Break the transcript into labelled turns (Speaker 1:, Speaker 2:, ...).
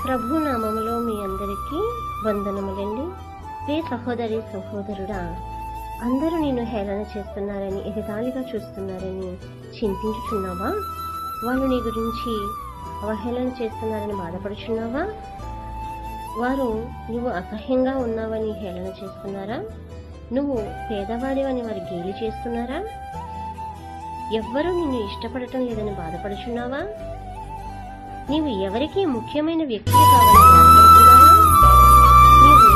Speaker 1: ప్రభు నామములో మీ అందరికీ వందనములండి. ప్రియ సహోదరి సహోదరుడా, అందరూ నిన్ను హేళన చేస్తున్నారని, ఎగతాళిగా చూస్తున్నారని చింతించుచున్నావా? వాళ్ళు నీ గురించి అవహేళన చేస్తున్నారని బాధపడుచున్నావా? వారు నువ్వు అసహ్యంగా ఉన్నావని హేళన చేస్తున్నారా? నువ్వు పేదవాడివని వారు గేలి చేస్తున్నారా? ఎవ్వరూ నిన్ను ఇష్టపడటం లేదని బాధపడుచున్నావా? నీవు ఎవరికి ముఖ్యమైన వ్యక్తి కావాలని బాధపడుతున్నావా? నీవు